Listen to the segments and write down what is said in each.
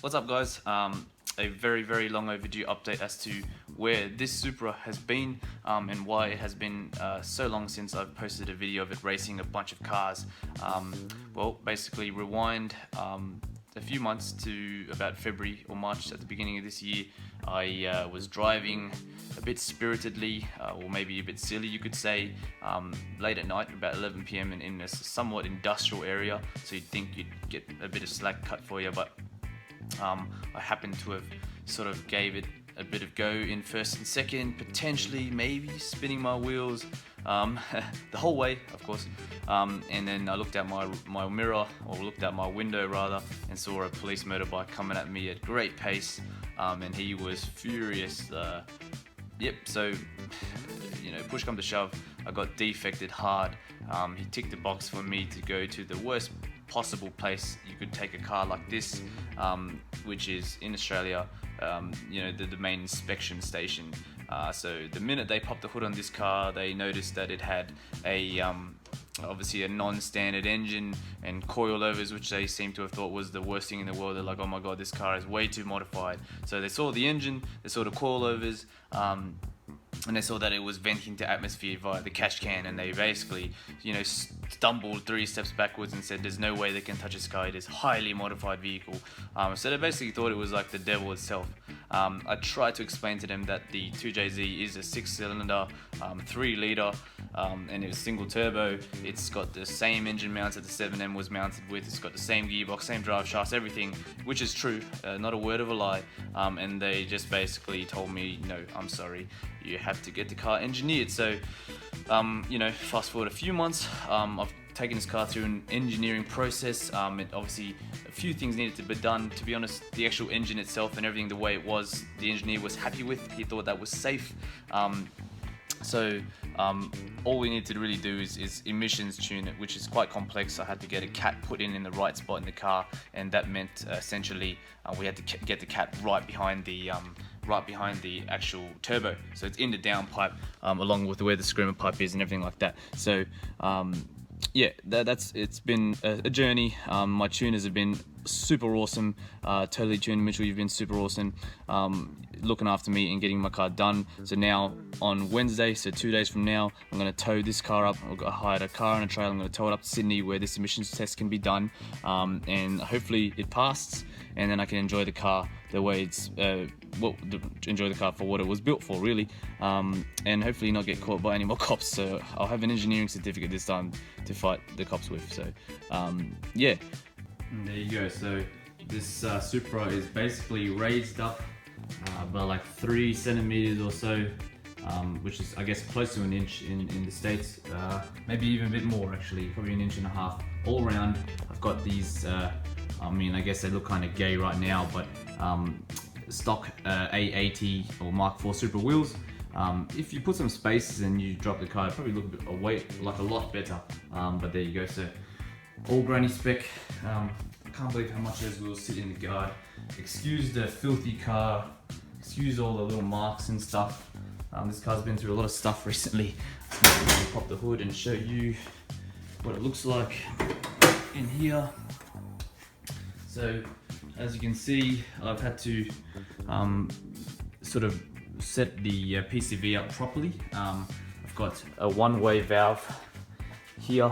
What's up, guys? A very long overdue update as to where this Supra has been and why it has been so long since I've posted a video of it racing a bunch of cars. Well, basically rewind a few months to about February or March at the beginning of this year. I was driving a bit spiritedly, or maybe a bit silly you could say, late at night, about 11 p.m. in a somewhat industrial area, so you'd think you'd get a bit of slack cut for you, but I happened to have sort of gave it a bit of go in first and second, potentially maybe spinning my wheels the whole way, of course, and then I looked out my mirror, or looked out my window rather, and saw a police motorbike coming at me at great pace, and he was furious. So push come to shove, I got defected hard. He ticked the box for me to go to the worst possible place you could take a car like this, which is in Australia, the main inspection station. So the minute they popped the hood on this car, they noticed that it had obviously a non-standard engine and coilovers, which they seem to have thought was the worst thing in the world. They're like, oh my god, this car is way too modified. So they saw the engine, they saw the coilovers, and they saw that it was venting to atmosphere via the catch can, and they basically, stumbled 3 steps backwards and said, there's no way they can touch this car, it is a highly modified vehicle. So they basically thought it was like the devil itself. I tried to explain to them that the 2JZ is a 6-cylinder, 3-litre, and it's single turbo. It's got the same engine mounts that the 7M was mounted with. It's got the same gearbox, same drive shafts, everything, which is true, not a word of a lie. And they just basically told me, no, I'm sorry, you have to get the car engineered. So, fast forward a few months, I've taken this car through an engineering process. Obviously, a few things needed to be done. To be honest, the actual engine itself and everything the way it was, the engineer was happy with. He thought that was safe. So all we need to really do is emissions tune it, which is quite complex. I had to get a cat put in the right spot in the car, and that meant essentially we had to get the cat right behind the actual turbo. So it's in the downpipe, along with where the screamer pipe is and everything like that. So it's been a journey. My tuners have been super awesome. Totally tuned Mitchell, you've been super awesome, looking after me and getting my car done. So now on Wednesday, so 2 days from now, I'm going to tow this car up. I hired a car and a trailer. I'm going to tow it up to Sydney where this emissions test can be done, and hopefully it passed, and then I can enjoy the car the way it's enjoy the car for what it was built for, really, and hopefully not get caught by any more cops. So I'll have an engineering certificate this time to fight the cops with. So there you go. So this Supra is basically raised up by like 3 centimeters or so, which is, I guess, close to an inch in the States, maybe even a bit more actually, probably 1.5 inches all around. I've got these, I guess they look kind of gay right now, but stock A80 or Mark IV Supra wheels. If you put some spaces and you drop the car, it probably look a lot better, but there you go. So all granny spec. I can't believe how much those wheels sit in the guard. Excuse the filthy car, excuse all the little marks and stuff. This car's been through a lot of stuff recently. I'm going to pop the hood and show you what it looks like in here. So as you can see, I've had to sort of set the PCV up properly. I've got a one-way valve here.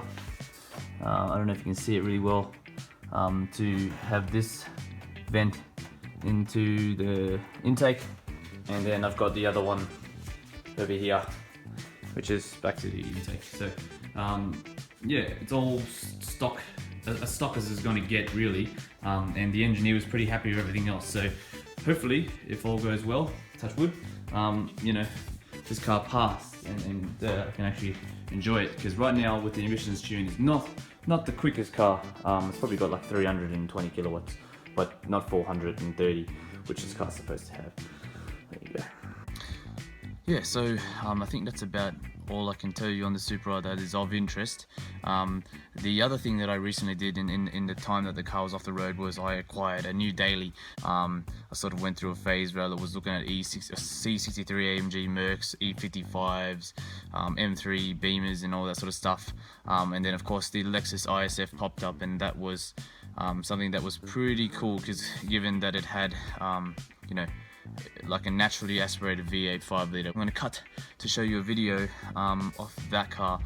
I don't know if you can see it really well, to have this vent into the intake, and then I've got the other one over here, which is back to the intake. So it's all stock, as stock as it's going to get, really, and the engineer was pretty happy with everything else. So hopefully, if all goes well, touch wood, this car passed, and I can actually enjoy it, because right now with the emissions tune, it's not the quickest car. It's probably got like 320 kilowatts, but not 430, which this car's supposed to have. There you go. Yeah, so I think that's about all I can tell you on the Supra that is of interest. The other thing that I recently did in the time that the car was off the road was I acquired a new daily. I sort of went through a phase where I was looking at C63 AMG Mercs, E55s, M3 Beamers and all that sort of stuff. And then of course the Lexus ISF popped up, and that was something that was pretty cool, because given that it had you know, like a naturally aspirated V8 5 litre. I'm going to cut to show you a video of that car.